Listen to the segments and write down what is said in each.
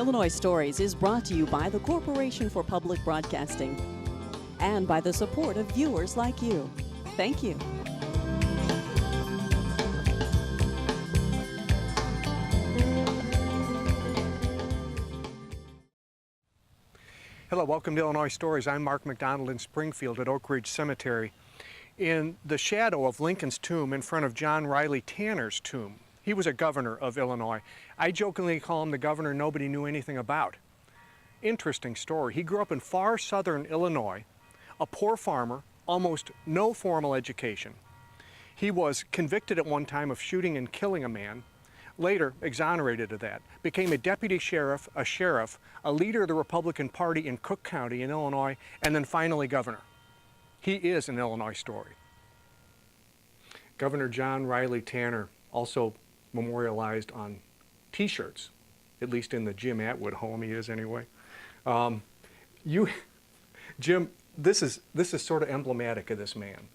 Illinois Stories is brought to you by the Corporation for Public Broadcasting and by the support of viewers like you. Thank you. Hello, welcome to Illinois Stories. I'm Mark McDonald in Springfield at Oak Ridge Cemetery. In the shadow of Lincoln's tomb in front of John Riley Tanner's tomb, he was a governor of Illinois. I jokingly call him the governor nobody knew anything about. Interesting story. He grew up in far southern Illinois, a poor farmer, almost no formal education. He was convicted at one time of shooting and killing a man, later exonerated of that, became a deputy sheriff, a leader of the Republican Party in Cook County in Illinois, and then finally governor. He is an Illinois story. Governor John Riley Tanner, also memorialized on t-shirts, at least in the Jim Atwood home he is anyway. Jim, this is sort of emblematic of this man.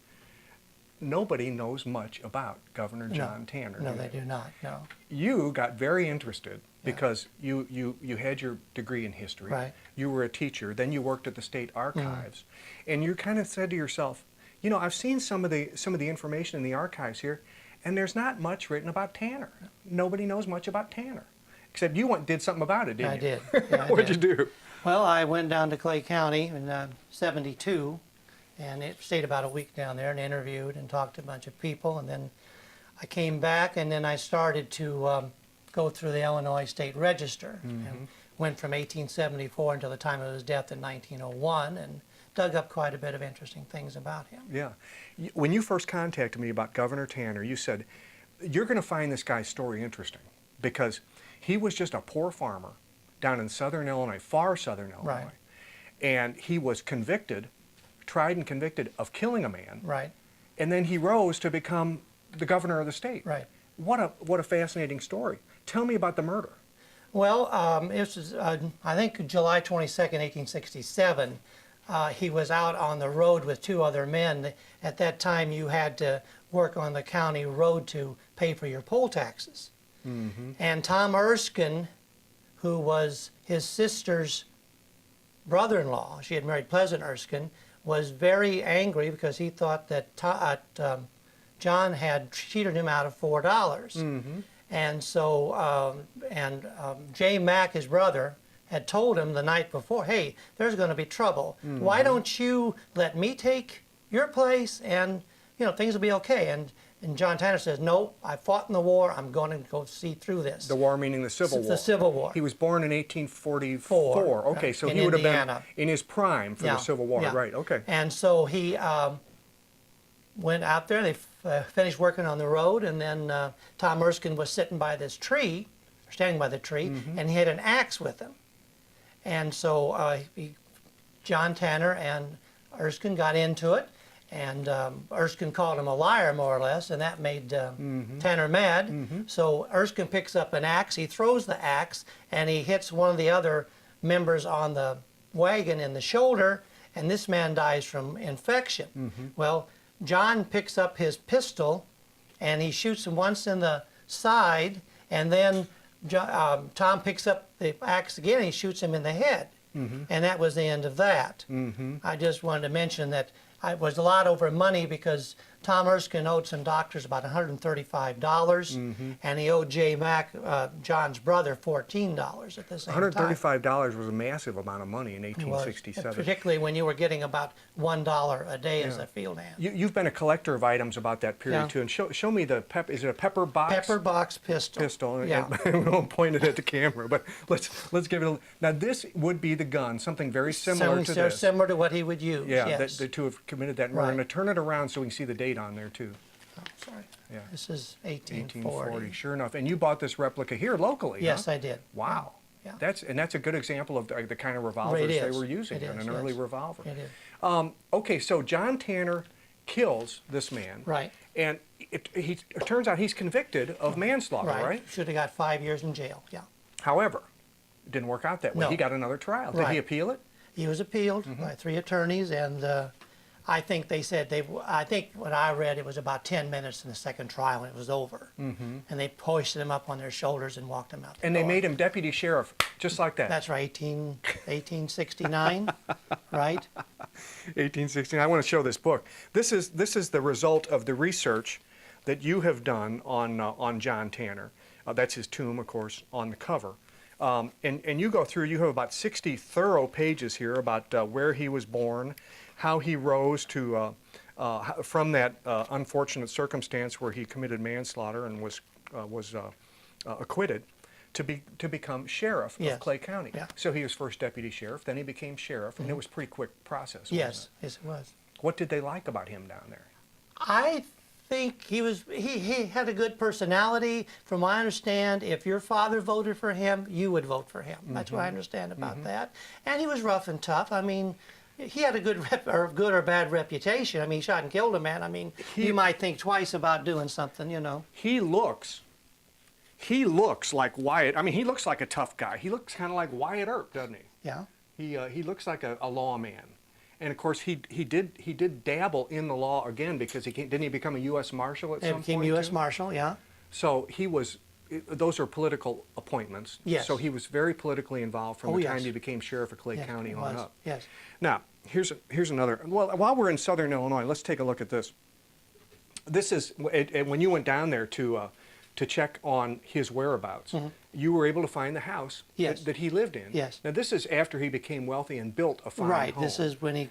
Nobody knows much about Governor John Tanner. No, they do not, no. You got very interested because you had your degree in history. Right. You were a teacher, then you worked at the state archives, and you kind of said to yourself, you know, I've seen some of the information in the archives here, and there's not much written about Tanner. Nobody knows much about Tanner, except you did something about it, didn't you? I did. Yeah, What'd you do? Well, I went down to Clay County in '72, and stayed about a week down there and interviewed and talked to a bunch of people, and then I came back, and then I started to go through the Illinois State Register, and went from 1874 until the time of his death in 1901, and dug up quite a bit of interesting things about him. Yeah. When you first contacted me about Governor Tanner, you said, you're going to find this guy's story interesting because he was just a poor farmer down in southern Illinois, far southern Illinois. Right. And he was tried and convicted of killing a man. Right. And then he rose to become the governor of the state. Right. What a fascinating story. Tell me about the murder. Well, it was, I think, July 22nd, 1867. He was out on the road with two other men. At that time, you had to work on the county road to pay for your poll taxes. And Tom Erskine, who was his sister's brother-in-law, she had married Pleasant Erskine, was very angry because he thought that John had cheated him out of $4. And so, J. Mack, his brother, had told him the night before, hey, there's going to be trouble. Why don't you let me take your place and, you know, things will be okay. And John Tanner says, no, I fought in the war. I'm going to go see through this. The war meaning the Civil War. The Civil War. He was born in 1844. Okay, so he would have been in his prime for the Civil War. Right, okay. And so he went out there. They finished working on the road, and then Tom Erskine was sitting by this tree, standing by the tree, and he had an axe with him. And so John Tanner and Erskine got into it, and Erskine called him a liar, more or less, and that made Tanner mad. So Erskine picks up an axe, he throws the axe, and he hits one of the other members on the wagon in the shoulder, and this man dies from infection. Well, John picks up his pistol, and he shoots him once in the side, and then Tom picks up the axe again, and he shoots him in the head. And that was the end of that. I just wanted to mention that it was a lot over money because Tom Erskine owed some doctors about $135, and he owed J. Mack, John's brother, $14 at the same time. $135 was a massive amount of money in 1867. Particularly when you were getting about $1 a day as a field hand. You've been a collector of items about that period too, and show me the is it a pepper box? Pepper box pistol. Pistol. Yeah. We won't point it at the camera, but let's give it a. Now this would be the gun, something very similar to this. Similar to what he would use. Yeah, yes. the two have committed that. We're going to turn it around so we can see the date on there too. Oh, sorry. Yeah. This is 1840. Sure enough. And you bought this replica here locally, Yes, huh? I did. Wow. Yeah. That's a good example of the kind of revolvers they were using, an early revolver. It is. Okay, so John Tanner kills this man. Right. And it turns out he's convicted of manslaughter, right? Should have got 5 years in jail, yeah. However, it didn't work out that way. No. He got another trial. Did he appeal it? He was appealed by 3 attorneys, and I think they said I think what I read, it was about 10 minutes in the second trial and it was over. And they hoisted him up on their shoulders and walked him out the And door. they made him deputy sheriff, just like that. That's right, 1869, right? 1869. I want to show this book. This is the result of the research that you have done on John Tanner. That's his tomb, of course, on the cover. And you go through, you have about 60 thorough pages here about where he was born, how he rose to, from that unfortunate circumstance where he committed manslaughter and was acquitted, to become sheriff of Clay County. Yeah. So he was first deputy sheriff, then he became sheriff, and it was a pretty quick process. Yes, yes it was. What did they like about him down there? I think he had a good personality. From what I understand, if your father voted for him, you would vote for him. That's what I understand about that. And he was rough and tough. I mean, he had a good or bad reputation. I mean, he shot and killed a man. I mean, you might think twice about doing something, you know. He looks like Wyatt. I mean, he looks like a tough guy. He looks kind of like Wyatt Earp, doesn't he? Yeah. He looks like a lawman. And of course, he did dabble in the law again because didn't he become a U.S. Marshal at some point? He became U.S. Marshal, yeah. So those are political appointments. Yes. So he was very politically involved from the time he became sheriff of Clay County on up. Yes. Now, here's another. Well, while we're in Southern Illinois, let's take a look at this. This is when you went down there to check on his whereabouts. You were able to find the house that he lived in. Yes. Now, this is after he became wealthy and built a fine home. Right. This is when he,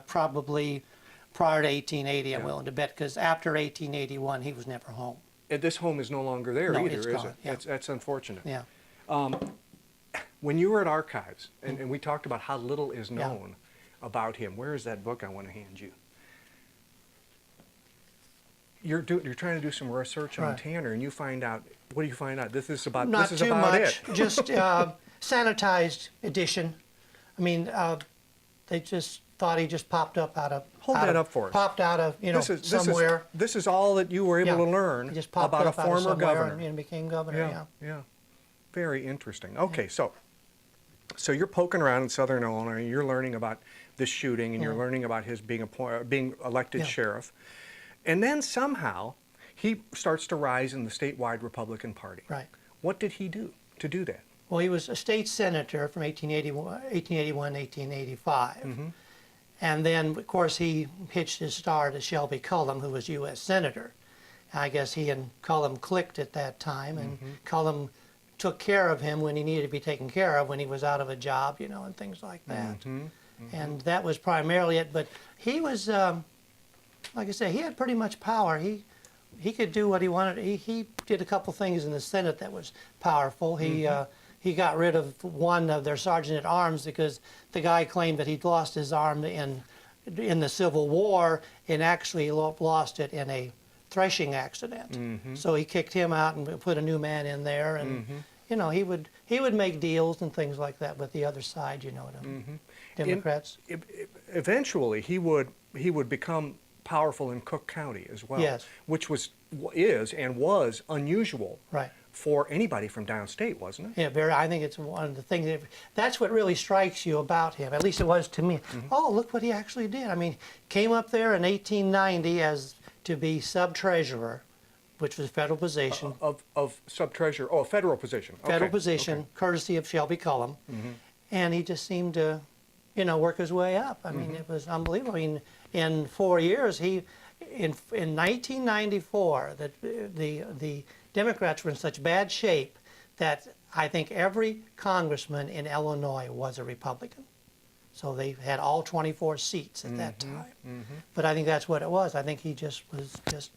probably prior to 1880, I'm willing to bet, because after 1881, he was never home. And this home is no longer there either, it's is gone. it? Yeah. That's unfortunate. Yeah. When you were at Archives, and we talked about how little is known about him, where is that book I want to hand you? You're trying to do some research on Tanner, and you find out. What do you find out? This is about. Not this is too about much. it. Just sanitized edition. I mean, they just thought he just popped up out of. Hold that up for us. Popped out of somewhere. This is all that you were able to learn He just popped about up a out of former somewhere governor. and became governor. Yeah. Very interesting. Okay, so you're poking around in Southern Illinois. You're learning about this shooting, and you're learning about his being elected sheriff. And then somehow, he starts to rise in the statewide Republican Party. Right. What did he do to do that? Well, he was a state senator from 1881 1885. And then, of course, he hitched his star to Shelby Cullom, who was U.S. Senator. I guess he and Cullom clicked at that time, and Cullom took care of him when he needed to be taken care of, when he was out of a job, and things like that. And that was primarily it. But he was... like I said, he had pretty much power. He could do what he wanted. He did a couple things in the Senate that was powerful. He got rid of one of their sergeant-at-arms because the guy claimed that he'd lost his arm in the Civil War and actually lost it in a threshing accident. So he kicked him out and put a new man in there. And he would make deals and things like that with the other side. The Democrats. Eventually, he would become powerful in Cook County as well, which was unusual for anybody from downstate, wasn't it? Yeah, I think it's one of the things that's what really strikes you about him. At least it was to me. Oh, look what he actually did. I mean, came up there in 1890 as to be sub-treasurer, which was a federal position. Of sub-treasurer, a federal position. Federal position, courtesy of Shelby Cullom, and he just seemed to, work his way up. I mean, it was unbelievable. I mean, in 4 years, in 1994, the Democrats were in such bad shape that I think every congressman in Illinois was a Republican. So they had all 24 seats at that time. But I think that's what it was. I think he was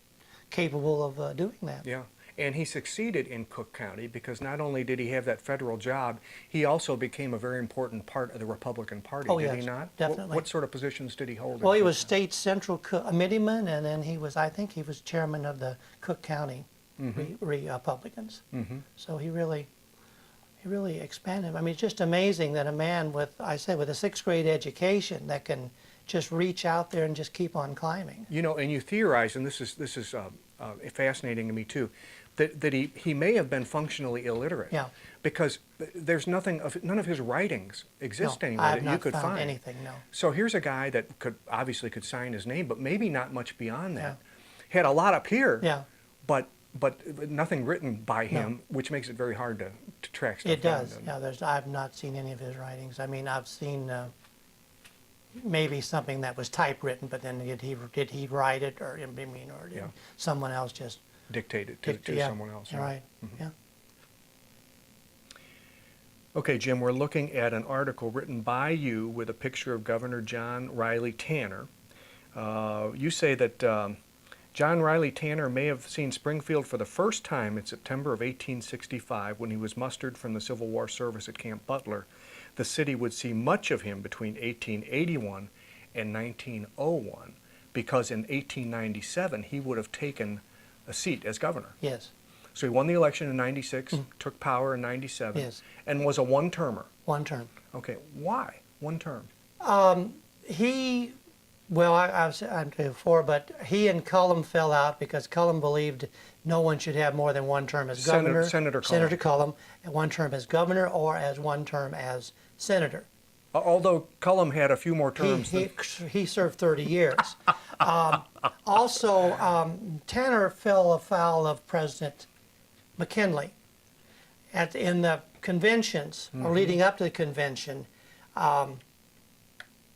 capable of doing that. Yeah. And he succeeded in Cook County because not only did he have that federal job, he also became a very important part of the Republican Party, did he not? Definitely. What sort of positions did he hold? Well, he was state central committeeman, and then I think he was chairman of the Cook County Republicans. So he really expanded. I mean, it's just amazing that a man with a 6th grade education that can just reach out there and just keep on climbing. And you theorize, and this is fascinating to me too, that he may have been functionally illiterate. Yeah. Because there's none of his writings exist No, anywhere I have that you not could found find. anything, no. So here's a guy that obviously could sign his name, but maybe not much beyond that. Yeah. Had a lot up here, Yeah. but nothing written by him, which makes it very hard to track stuff It down. does. Yeah, I've not seen any of his writings. I mean, I've seen maybe something that was typewritten, but then did he write it, or I mean, or did Yeah. someone else just Dictate it to yeah, someone else. Right. Yeah. Okay, Jim, we're looking at an article written by you with a picture of Governor John Riley Tanner. You say that John Riley Tanner may have seen Springfield for the first time in September of 1865 when he was mustered from the Civil War service at Camp Butler. The city would see much of him between 1881 and 1901 because in 1897 he would have taken a seat as governor. Yes. So he won the election in 96, took power in 97, Yes. and was a one-termer. One term. Okay, why one term? Well, I've said before, but he and Cullum fell out because Cullum believed no one should have more than one term as governor. Senator Cullum, and one term as governor or as one term as senator. Although Cullum had a few more terms. He served 30 years. Also, Tanner fell afoul of President McKinley. In the conventions, or leading up to the convention,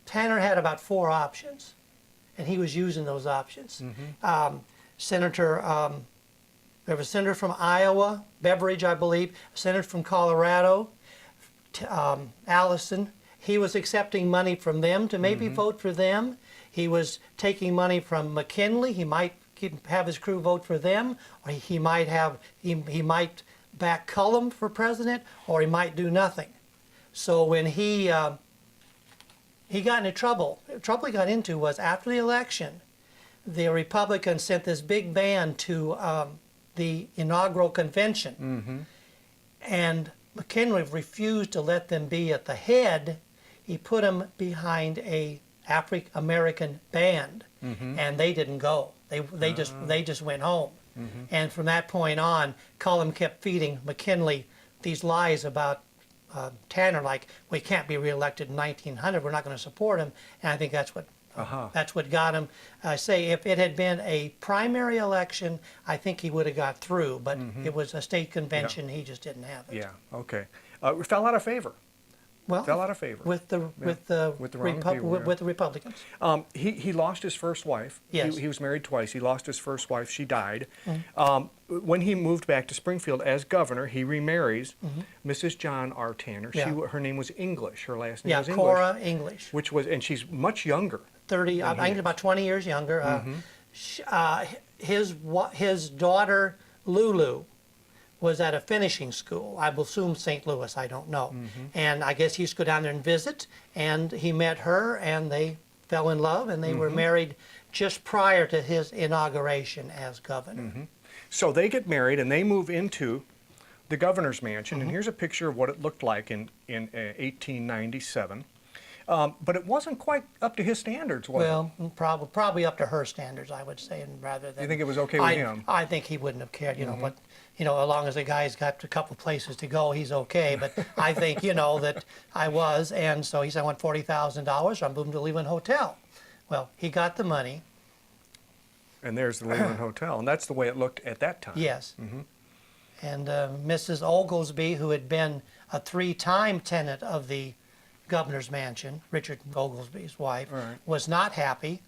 Tanner had about 4 options, and he was using those options. There was a senator from Iowa, Beveridge, I believe, a senator from Colorado, Allison. He was accepting money from them to maybe vote for them. He was taking money from McKinley. He might have his crew vote for them, or he might back Cullum for president, or he might do nothing. So when he got into trouble, the trouble he got into was after the election, the Republicans sent this big band to the inaugural convention, and McKinley refused to let them be at the head. He put them behind a African-American band, and they didn't go. They just went home. And from that point on, Cullum kept feeding McKinley these lies about Tanner, like, we can't be reelected in 1900. We're not going to support him. And I think that's what got him. I say if it had been a primary election, I think he would have got through. But it was a state convention. He just didn't have it. Yeah. Okay. It fell out of favor. Well, fell out of favor with the Republicans. He lost his first wife. Yes. He was married twice. He lost his first wife. She died. When he moved back to Springfield as governor, he remarries Mrs. John R. Tanner. Yeah. Her name was English. Her last name was English. Cora English. And she's much younger. 30, I think about 20 years younger. His daughter Lulu was at a finishing school. I will assume St. Louis, I don't know. And I guess he used to go down there and visit, and he met her, and they fell in love, and they were married just prior to his inauguration as governor. So they get married, and they move into the governor's mansion, and here's a picture of what it looked like in 1897. But it wasn't quite up to his standards, was it? Well, probably up to her standards, I would say, and rather than. You think it was okay with him? I think he wouldn't have cared, but as long as the guy's got a couple places to go, he's okay. But I think that I was, and so he said, I want $40,000, so I'm moving to Leland Hotel. Well, he got the money. And there's the Leland Hotel, and that's the way it looked at that time. Yes. And Mrs. Oglesby, who had been a 3-time tenant of the governor's mansion, Richard Oglesby's wife, was not happy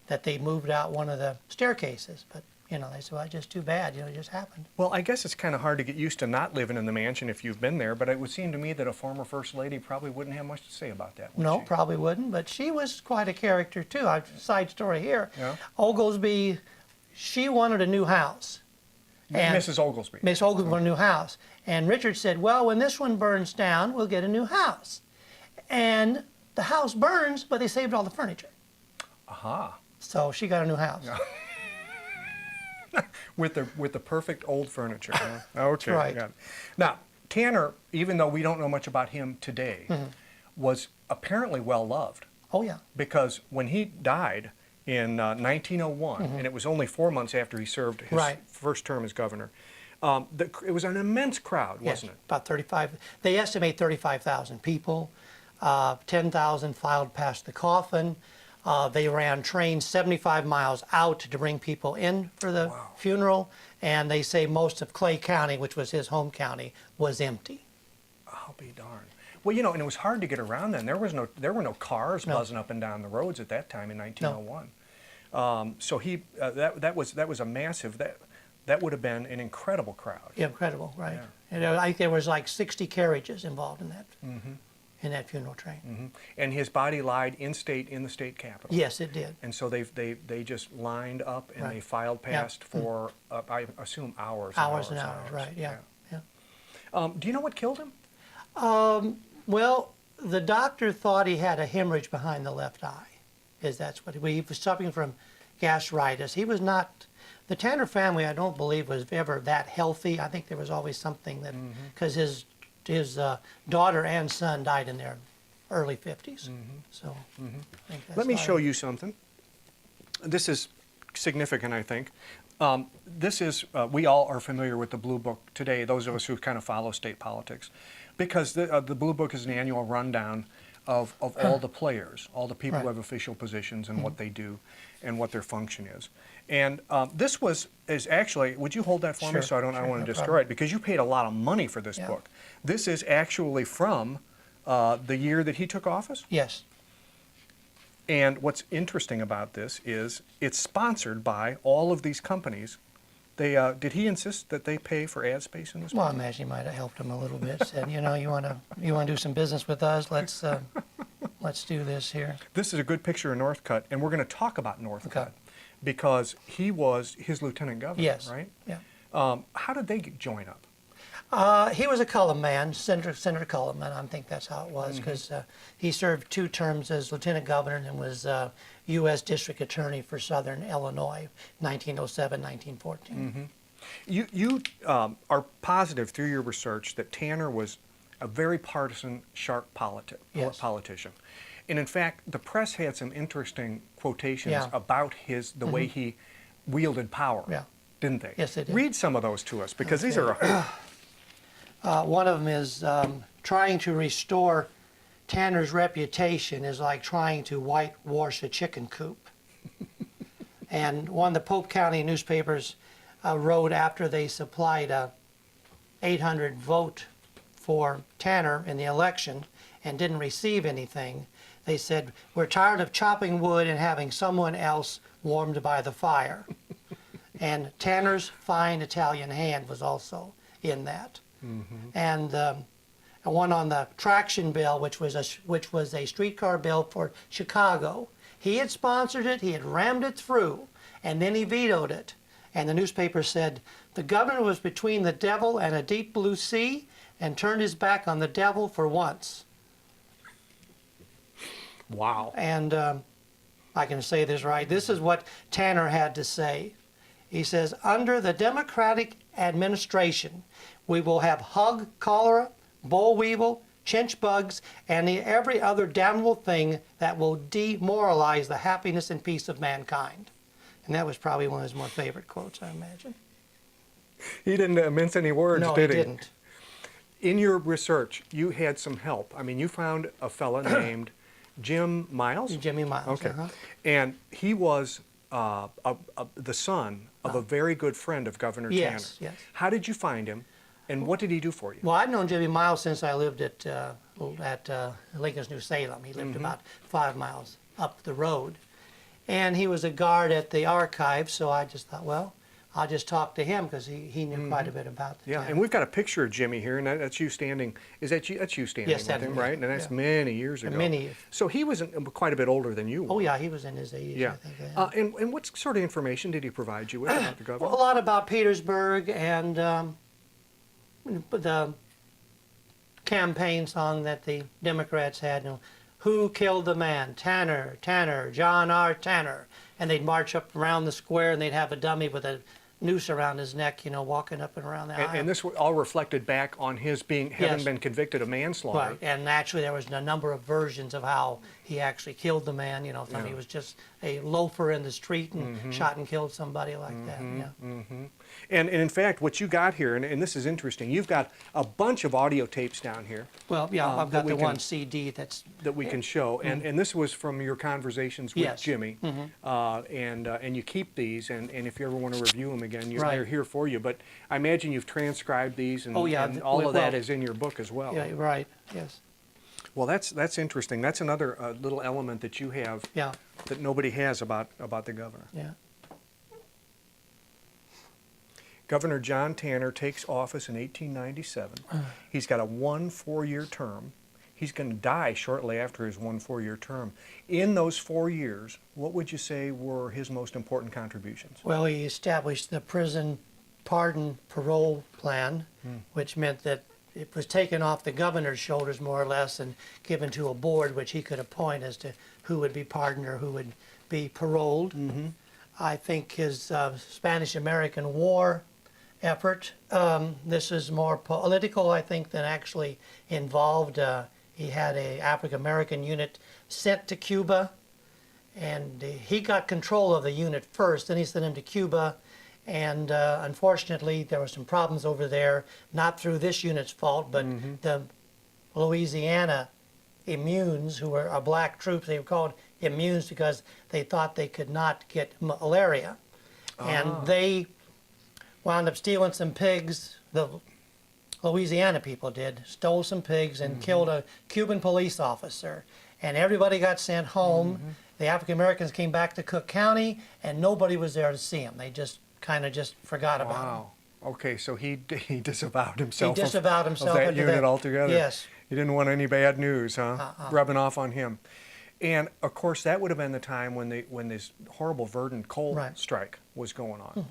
that they moved out one of the staircases. But, they said, well, it's just too bad, it just happened. Well, I guess it's kind of hard to get used to not living in the mansion if you've been there, but it would seem to me that a former First Lady probably wouldn't have much to say about that, would No, she? probably wouldn't, but she was quite a character, too. Side story here. Yeah. Oglesby, she wanted a new house. And Mrs. Oglesby. Miss Oglesby wanted a new house. And Richard said, well, when this one burns down, we'll get a new house. And the house burns, but they saved all the furniture. Aha. So she got a new house. Yeah. with the perfect old furniture. Huh? Okay. Right. Got it. Now, Tanner, even though we don't know much about him today, was apparently well loved. Oh, yeah. Because when he died in 1901, and it was only 4 months after he served his first term as governor, It was an immense crowd, wasn't Yes, about 35. They estimate 35,000 people. 10,000 filed past the coffin. They ran trains 75 miles out to bring people in for the funeral. And they say most of Clay County, which was his home county, was empty. I'll be darned. Well, you know, and it was hard to get around then. There were no cars buzzing up and down the roads at that time in 1901. So that was a massive, that would have been an incredible crowd. Yeah, incredible, right? Yeah. And I think there was like 60 carriages involved in that in that funeral train. And his body lied in the state capitol. Yes, it did. And so they just lined up and Right. they filed past for I assume hours. Hours and hours, right? Yeah, yeah. Do you know what killed him? Well, the doctor thought he had a hemorrhage behind the left eye. That's what he was suffering from, gastritis. He was not. The Tanner family, I don't believe, was ever that healthy. I think there was always something that, because his daughter and son died in their early 50s. So I think that's Let me why. show you something. This is significant, I think. This is, we all are familiar with the Blue Book today, those of us who kind of follow state politics, because the Blue Book is an annual rundown of all the players, all the people who have official positions and what they do and what their function is. And this is actually, would you hold that for me so I don't want to destroy it, because you paid a lot of money for this book. This is actually from the year that he took office? Yes. And what's interesting about this is it's sponsored by all of these companies. Did he insist that they pay for ad space in this book? Well, I imagine he might have helped him a little bit. Said, you know, you want to do some business with us? Let's do this here. This is a good picture of Northcutt, and we're going to talk about Northcutt because he was his lieutenant governor, right? Yeah. How did they join up? He was a Cullum man, Senator Cullum, and I think that's how it was, because he served 2 terms as lieutenant governor and was U.S. District Attorney for Southern Illinois, 1907, 1914. You are positive through your research that Tanner was a very partisan, sharp politician. And in fact, the press had some interesting quotations about the way he wielded power, didn't they? Yes, they did. Read some of those to us, because these are a one of them is trying to restore Tanner's reputation is like trying to whitewash a chicken coop. And one of the Polk County newspapers wrote after they supplied a 800 vote for Tanner in the election and didn't receive anything. They said, "We're tired of chopping wood and having someone else warmed by the fire." And Tanner's fine Italian hand was also in that. And one on the traction bill, which was a streetcar bill for Chicago. He had sponsored it, he had rammed it through, and then he vetoed it. And the newspaper said, "The governor was between the devil and a deep blue sea and turned his back on the devil for once." wow. And I can say this right. This is what Tanner had to say. He says, "Under the Democratic administration, we will have hog cholera, boll weevil, chinch bugs, and every other damnable thing that will demoralize the happiness and peace of mankind." And that was probably one of his more favorite quotes, I imagine. He didn't mince any words, No, did he he? didn't. In your research, you had some help. I mean, you found a fella named Jim Miles? Jimmy Miles. Okay. And he was the son of a very good friend of Governor Tanner. Yes. How did you find him, and what did he do for you? Well, I'd known Jimmy Miles since I lived at Lincoln's New Salem. He lived about 5 miles up the road. And he was a guard at the archives, so I just thought, well, I'll just talk to him because he knew quite a bit about the town. And we've got a picture of Jimmy here, and that's you standing. That's you standing Yes, with that's him, me. right? And that's many years ago. Many years. So he was quite a bit older than you were. Oh, yeah, he was in his 80s, Yeah. I think. And what sort of information did he provide you with about the governor? Well, a lot about Petersburg and the campaign song that the Democrats had. You know, "Who killed the man? Tanner, Tanner, John R. Tanner." And they'd march up around the square and they'd have a dummy with a noose around his neck, you know, walking up and around the aisle. And this all reflected back on his having been convicted of manslaughter. Right, and naturally there was a number of versions of how he actually killed the man. You know, some he was just a loafer in the street and shot and killed somebody like that. Yeah. And in fact, what you got here, and this is interesting, you've got a bunch of audio tapes down here. Well, yeah, I've got that the we one can- CD that's that we can show, and this was from your conversations with Yes. Jimmy, and you keep these, and if you ever want to review them again, Right. they're here for you. But I imagine you've transcribed these, and, Oh, yeah, and all of well- that is in your book as well. yeah, right. Yes. Well, that's interesting. That's another little element that you have Yeah. that nobody has about the governor. Yeah. Governor John Tanner takes office in 1897. He's got a 4-year term. He's going to die shortly after his 4-year term. In those 4 years, what would you say were his most important contributions? Well, he established the prison pardon parole plan, which meant that it was taken off the governor's shoulders more or less and given to a board which he could appoint as to who would be pardoned or who would be paroled. I think his Spanish-American War effort, this is more political, I think, than actually involved. He had a African-American unit sent to Cuba, and he got control of the unit first, then he sent him to Cuba. And unfortunately, there were some problems over there, not through this unit's fault, but the Louisiana immunes, who were black troops, they were called immunes because they thought they could not get malaria. And they wound up stealing some pigs. The Louisiana people did, stole some pigs and killed a Cuban police officer. And everybody got sent home. The African Americans came back to Cook County, and nobody was there to see them. They just kind of just forgot about him. Wow. Okay, so he disavowed himself. He disavowed himself of that into unit that- altogether. Yes. He didn't want any bad news, huh? Rubbing off on him. And of course, that would have been the time when this horrible Verdun coal Right. strike was going on,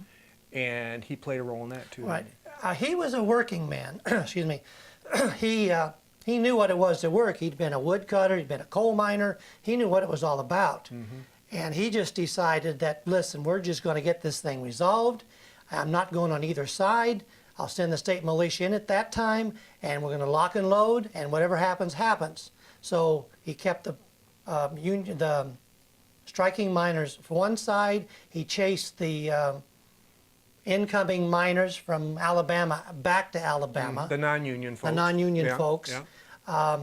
and he played a role in that too. Right. didn't He was a working man. Excuse me. He knew what it was to work. He'd been a woodcutter. He'd been a coal miner. He knew what it was all about. And he just decided that, listen, we're just going to get this thing resolved. I'm not going on either side. I'll send the state militia in at that time, and we're going to lock and load, and whatever happens, happens. So he kept the striking miners for one side. He chased the incoming miners from Alabama back to Alabama. The non-union folks. The non-union Yeah, folks. yeah.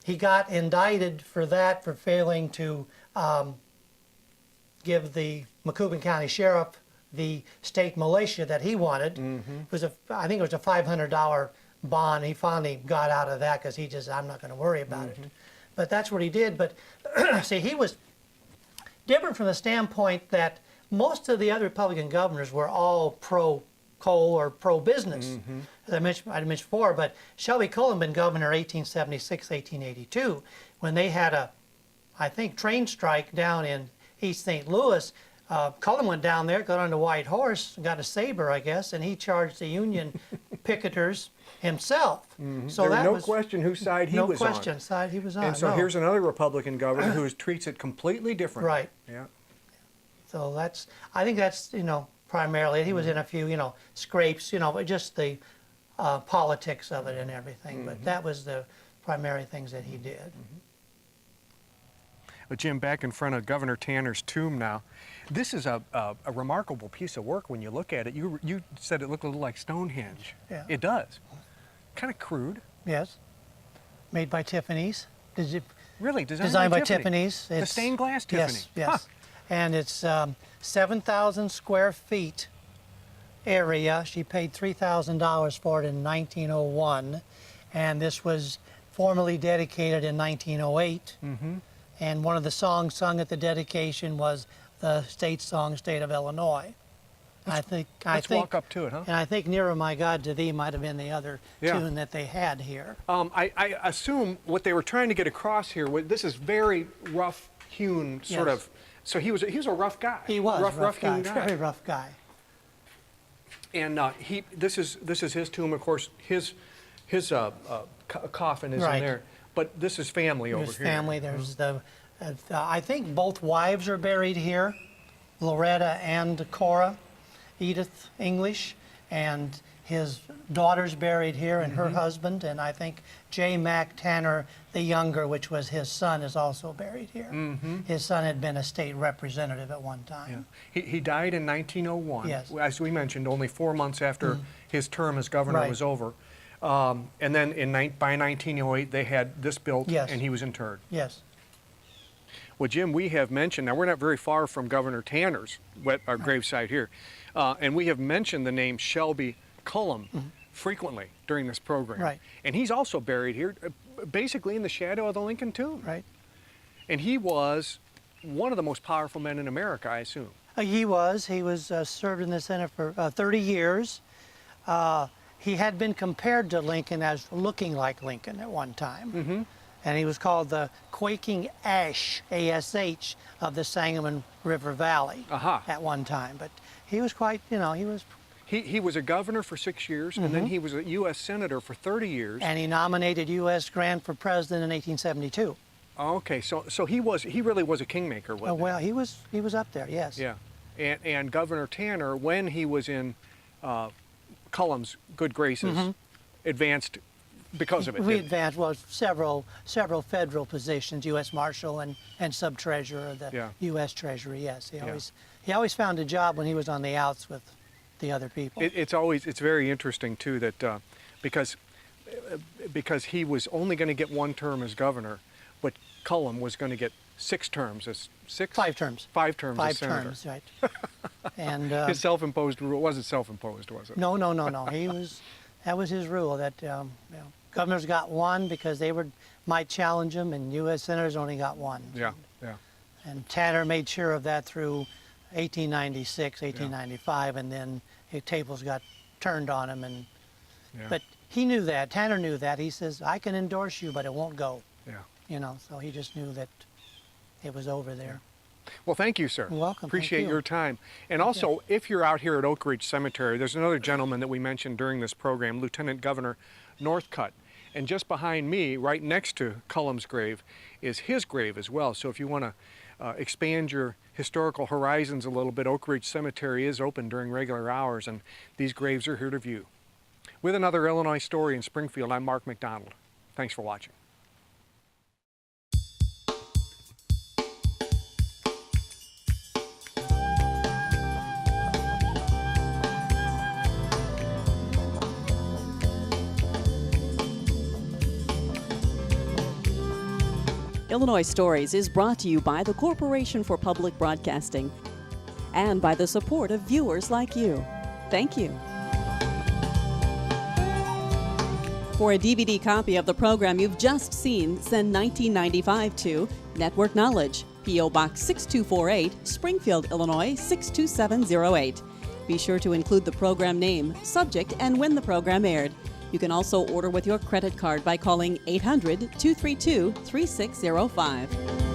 He got indicted for that, for failing to give the Macoupin County Sheriff the state militia that he wanted. It was I think it was a $500 bond. He finally got out of that because he just, I'm not going to worry about it. But that's what he did. But see, he was different from the standpoint that most of the other Republican governors were all pro-coal or pro-business, as I mentioned before. But Shelby Cullen been governor 1876, 1882, when they had a, I think, train strike down in East St. Louis. Cullen went down there, got on the white horse, got a saber, I guess, and he charged the Union picketers himself. So There was that no was question whose side he was no question on. side he was on. And so no. here's another Republican governor who treats it completely differently. Right. Yeah. So that's, I think that's, primarily, he was in a few, scrapes, but just the politics of it and everything. But that was the primary things that he did. Jim, back in front of Governor Tanner's tomb now. This is a remarkable piece of work when you look at it. You said it looked a little like Stonehenge. Yeah. It does. Kind of crude. Yes. Made by Tiffany's. Really, Designed by Tiffany's. The stained glass Tiffany. Yes, yes. And it's 7,000 square feet area. She paid $3,000 for it in 1901. And this was formally dedicated in 1908. And one of the songs sung at the dedication was the state song, State of Illinois. Let's walk up to it, huh? And I think Nearer My God to Thee might have been the other tune that they had here. I assume what they were trying to get across here, this is very rough-hewn sort Yes. of, so he was a rough guy. He was rough guy, rough-hewn guy. very rough guy. And this is his tomb, of course. His coffin is Right. in there, but this is family over His here. family, there's I think both wives are buried here, Loretta and Cora, Edith English, and His daughter's buried here, and her husband, and I think J. Mac Tanner the younger, which was his son, is also buried here. His son had been a state representative at one time. Yeah. He died in 1901. Yes. As we mentioned, only 4 months after his term as governor Right. was over. And then by 1908, they had this built, Yes. and he was interred. Yes. Well, Jim, we have mentioned, now we're not very far from Governor Tanner's gravesite here, and we have mentioned the name Shelby Cullom frequently during this program. Right. And he's also buried here, basically in the shadow of the Lincoln tomb. Right. And he was one of the most powerful men in America, I assume. He was served in the Senate for 30 years. He had been compared to Lincoln as looking like Lincoln at one time. And he was called the Quaking Ash, A-S-H, of the Sangamon River Valley at one time. But he was quite, he was... He was a governor for 6 years, and then he was a U.S. Senator for 30 years. And he nominated U.S. Grant for president in 1872. Okay, so he really was a kingmaker, wasn't he? Well, he was up there, yes. Yeah, and Governor Tanner, when he was in Cullom's good graces, advanced because of it. We advanced several federal positions, U.S. Marshal and Sub-Treasurer of the U.S. Treasury. Yes, he always found a job when he was on the outs with the other people. It's very interesting too that because he was only going to get 1 term as governor, but Cullom was going to get 6 terms as 5 terms. 5 terms as 5 senator. terms, right. And his self-imposed rule wasn't self-imposed, was it? No. That was his rule that governors got 1 because they might challenge him, and U.S. senators only got 1. Yeah. And Tanner made sure of that through 1896, 1895, and then the tables got turned on him. But he knew that. Tanner knew that. He says, "I can endorse you, but it won't go." Yeah. So he just knew that it was over there. Well, thank you, sir. You're welcome. Appreciate Thank you. your time. And also, if you're out here at Oak Ridge Cemetery, there's another gentleman that we mentioned during this program, Lieutenant Governor Northcutt. And just behind me, right next to Cullom's grave, is his grave as well. So if you want to expand your historical horizons a little bit, Oak Ridge Cemetery is open during regular hours, and these graves are here to view. With another Illinois story in Springfield, I'm Mark McDonald. Thanks for watching. Illinois Stories is brought to you by the Corporation for Public Broadcasting and by the support of viewers like you. Thank you. For a DVD copy of the program you've just seen, send 1995 to Network Knowledge, P.O. Box 6248, Springfield, Illinois 62708. Be sure to include the program name, subject, and when the program aired. You can also order with your credit card by calling 800-232-3605.